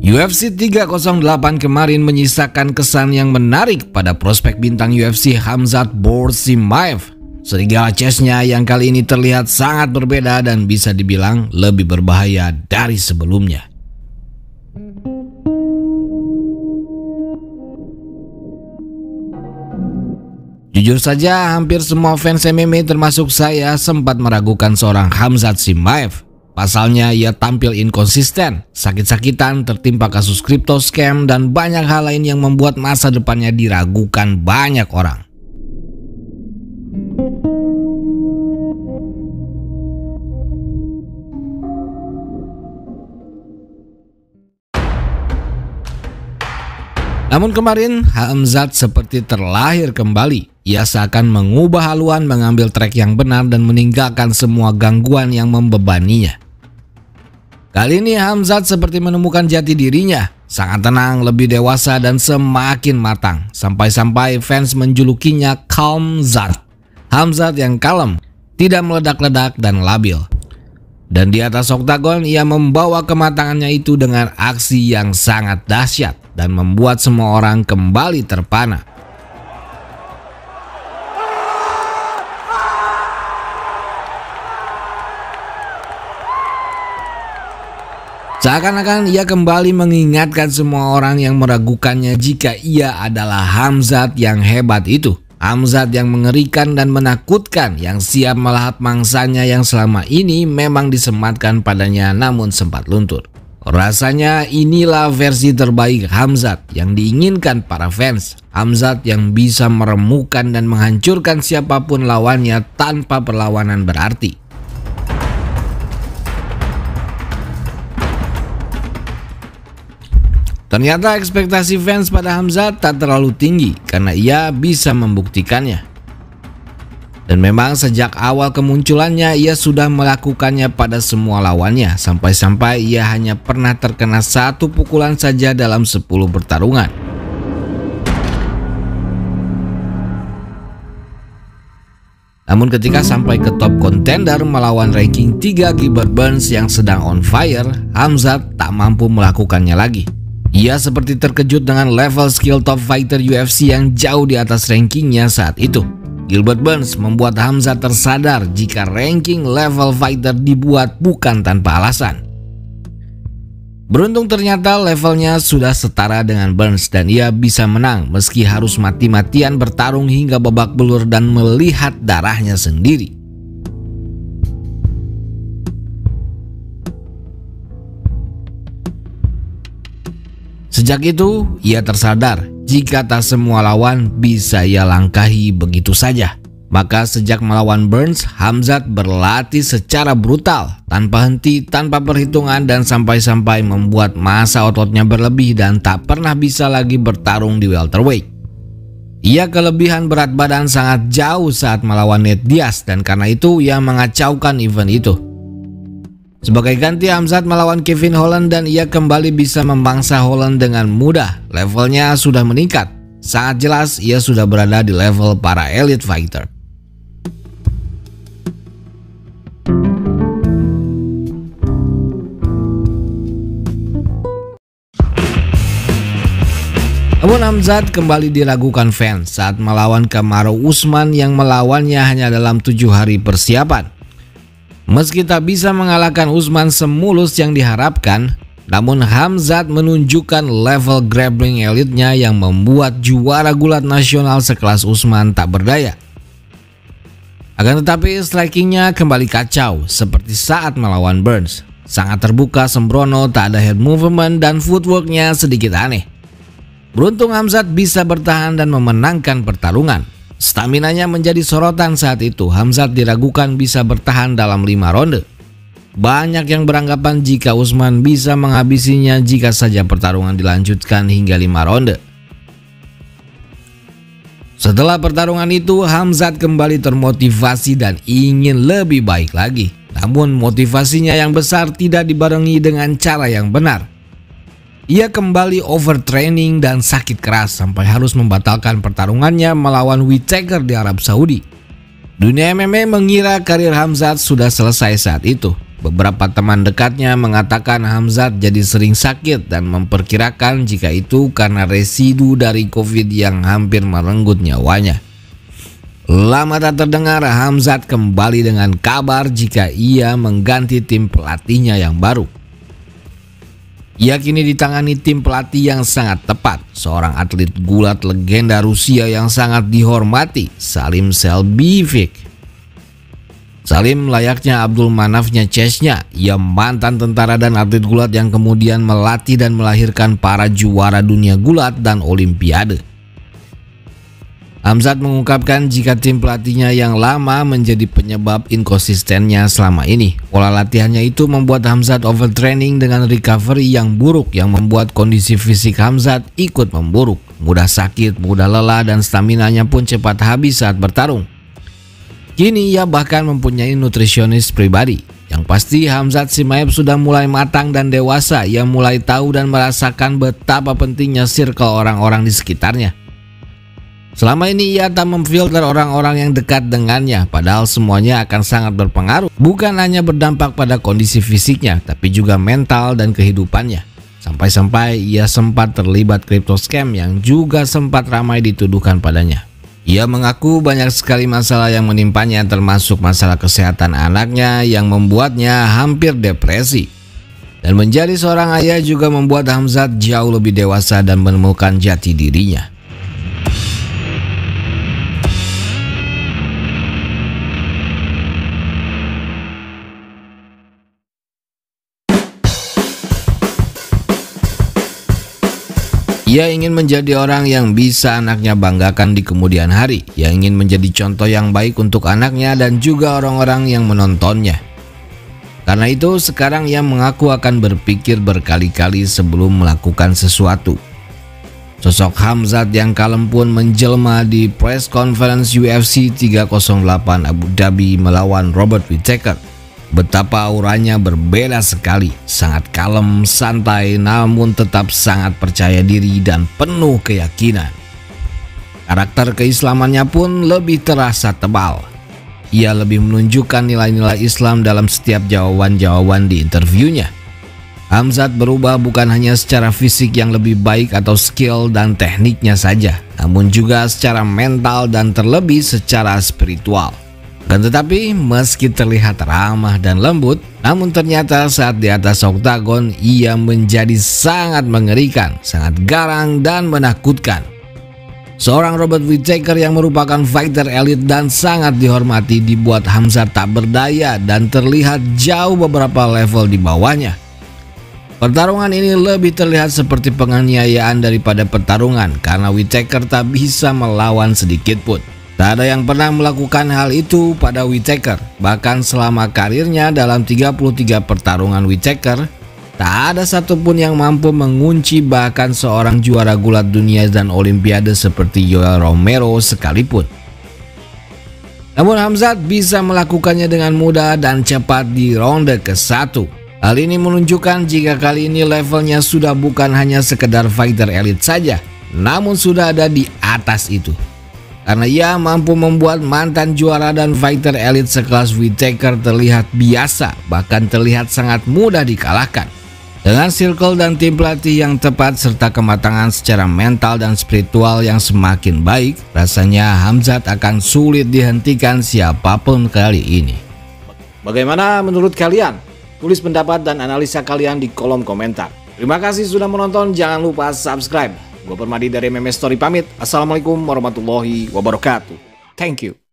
UFC 308 kemarin menyisakan kesan yang menarik pada prospek bintang UFC Khamzat Chimaev. Serigala chess-nya yang kali ini terlihat sangat berbeda dan bisa dibilang lebih berbahaya dari sebelumnya. Jujur saja, hampir semua fans MMA termasuk saya sempat meragukan seorang Khamzat Chimaev. Pasalnya ia tampil inkonsisten, sakit-sakitan, tertimpa kasus crypto scam, dan banyak hal lain yang membuat masa depannya diragukan banyak orang. Namun kemarin Khamzat seperti terlahir kembali. Ia seakan mengubah haluan, mengambil trek yang benar dan meninggalkan semua gangguan yang membebaninya. Kali ini Khamzat seperti menemukan jati dirinya, sangat tenang, lebih dewasa dan semakin matang. Sampai-sampai fans menjulukinya Khamzat. Khamzat yang kalem, tidak meledak-ledak dan labil. Dan di atas oktagon ia membawa kematangannya itu dengan aksi yang sangat dahsyat dan membuat semua orang kembali terpana. Seakan-akan ia kembali mengingatkan semua orang yang meragukannya jika ia adalah Khamzat yang hebat itu. Khamzat yang mengerikan dan menakutkan, yang siap melahap mangsanya yang selama ini memang disematkan padanya namun sempat luntur. Rasanya inilah versi terbaik Khamzat yang diinginkan para fans. Khamzat yang bisa meremukkan dan menghancurkan siapapun lawannya tanpa perlawanan berarti. Ternyata ekspektasi fans pada Khamzat tak terlalu tinggi karena ia bisa membuktikannya. Dan memang sejak awal kemunculannya ia sudah melakukannya pada semua lawannya, sampai-sampai ia hanya pernah terkena 1 pukulan saja dalam 10 pertarungan. Namun ketika sampai ke top contender melawan ranking 3 Gilbert Burns yang sedang on fire, Khamzat tak mampu melakukannya lagi. Ia seperti terkejut dengan level skill top fighter UFC yang jauh di atas rankingnya saat itu. Gilbert Burns membuat Khamzat tersadar jika ranking level fighter dibuat bukan tanpa alasan. Beruntung ternyata levelnya sudah setara dengan Burns dan ia bisa menang meski harus mati-matian bertarung hingga babak belur dan melihat darahnya sendiri. Sejak itu, ia tersadar jika tak semua lawan bisa ia langkahi begitu saja. Maka sejak melawan Burns, Khamzat berlatih secara brutal, tanpa henti, tanpa perhitungan, dan sampai-sampai membuat massa ototnya berlebih dan tak pernah bisa lagi bertarung di welterweight. Ia kelebihan berat badan sangat jauh saat melawan Nate Diaz dan karena itu ia mengacaukan event itu. Sebagai ganti, Khamzat melawan Kevin Holland dan ia kembali bisa memangsa Holland dengan mudah. Levelnya sudah meningkat. Sangat jelas ia sudah berada di level para elite fighter. Namun Khamzat kembali diragukan fans saat melawan Kamaru Usman yang melawannya hanya dalam 7 hari persiapan. Meski tak bisa mengalahkan Usman semulus yang diharapkan, namun Khamzat menunjukkan level grappling elitnya yang membuat juara gulat nasional sekelas Usman tak berdaya. Akan tetapi strikingnya kembali kacau seperti saat melawan Burns. Sangat terbuka, sembrono, tak ada head movement dan footworknya sedikit aneh. Beruntung Khamzat bisa bertahan dan memenangkan pertarungan. Staminanya menjadi sorotan saat itu. Khamzat diragukan bisa bertahan dalam 5 ronde. Banyak yang beranggapan jika Usman bisa menghabisinya jika saja pertarungan dilanjutkan hingga 5 ronde. Setelah pertarungan itu, Khamzat kembali termotivasi dan ingin lebih baik lagi. Namun motivasinya yang besar tidak dibarengi dengan cara yang benar. Ia kembali overtraining dan sakit keras sampai harus membatalkan pertarungannya melawan Whittaker di Arab Saudi. Dunia MMA mengira karir Khamzat sudah selesai saat itu. Beberapa teman dekatnya mengatakan Hamzat jadi sering sakit dan memperkirakan jika itu karena residu dari COVID yang hampir merenggut nyawanya. Lama tak terdengar, Hamzat kembali dengan kabar jika ia mengganti tim pelatihnya yang baru. Ia kini ditangani tim pelatih yang sangat tepat, seorang atlet gulat legenda Rusia yang sangat dihormati, Salim Selibivik. Salim layaknya Abdul Manafnya Chechnya, ia mantan tentara dan atlet gulat yang kemudian melatih dan melahirkan para juara dunia gulat dan olimpiade. Hamzat mengungkapkan jika tim pelatihnya yang lama menjadi penyebab inkonsistennya selama ini. Pola latihannya itu membuat Hamzat overtraining dengan recovery yang buruk yang membuat kondisi fisik Hamzat ikut memburuk. Mudah sakit, mudah lelah dan staminanya pun cepat habis saat bertarung. Kini ia bahkan mempunyai nutrisionis pribadi. Yang pasti Hamzat Chimaev sudah mulai matang dan dewasa. Ia mulai tahu dan merasakan betapa pentingnya circle orang-orang di sekitarnya. Selama ini ia tak memfilter orang-orang yang dekat dengannya, padahal semuanya akan sangat berpengaruh. Bukan hanya berdampak pada kondisi fisiknya, tapi juga mental dan kehidupannya. Sampai-sampai ia sempat terlibat crypto scam yang juga sempat ramai dituduhkan padanya. Ia mengaku banyak sekali masalah yang menimpanya, termasuk masalah kesehatan anaknya yang membuatnya hampir depresi. Dan menjadi seorang ayah juga membuat Hamzat jauh lebih dewasa dan menemukan jati dirinya. Ia ingin menjadi orang yang bisa anaknya banggakan di kemudian hari. Ia ingin menjadi contoh yang baik untuk anaknya dan juga orang-orang yang menontonnya. Karena itu sekarang ia mengaku akan berpikir berkali-kali sebelum melakukan sesuatu. Sosok Hamzat yang kalem pun menjelma di press conference UFC 308 Abu Dhabi melawan Robert Whittaker. Betapa auranya berbeda sekali, sangat kalem, santai, namun tetap sangat percaya diri dan penuh keyakinan. Karakter keislamannya pun lebih terasa tebal. Ia lebih menunjukkan nilai-nilai Islam dalam setiap jawaban-jawaban di interviewnya. Hamzat berubah bukan hanya secara fisik yang lebih baik atau skill dan tekniknya saja, namun juga secara mental dan terlebih secara spiritual. Dan tetapi meski terlihat ramah dan lembut, namun ternyata saat di atas oktagon ia menjadi sangat mengerikan, sangat garang dan menakutkan. Seorang Robert Whittaker yang merupakan fighter elit dan sangat dihormati dibuat Hamzat tak berdaya dan terlihat jauh beberapa level di bawahnya. Pertarungan ini lebih terlihat seperti penganiayaan daripada pertarungan karena Whittaker tak bisa melawan sedikit pun. Tak ada yang pernah melakukan hal itu pada Whittaker. Bahkan selama karirnya dalam 33 pertarungan Whittaker, tak ada satupun yang mampu mengunci bahkan seorang juara gulat dunia dan olimpiade seperti Yoel Romero sekalipun. Namun Hamzat bisa melakukannya dengan mudah dan cepat di ronde ke-1. Hal ini menunjukkan jika kali ini levelnya sudah bukan hanya sekedar fighter elit saja, namun sudah ada di atas itu. Karena ia mampu membuat mantan juara dan fighter elit sekelas Whittaker terlihat biasa, bahkan terlihat sangat mudah dikalahkan. Dengan circle dan tim pelatih yang tepat serta kematangan secara mental dan spiritual yang semakin baik, rasanya Hamzat akan sulit dihentikan siapapun kali ini. Bagaimana menurut kalian? Tulis pendapat dan analisa kalian di kolom komentar. Terima kasih sudah menonton, jangan lupa subscribe. Gue Permadi dari MMA Story pamit. Assalamualaikum warahmatullahi wabarakatuh. Thank you.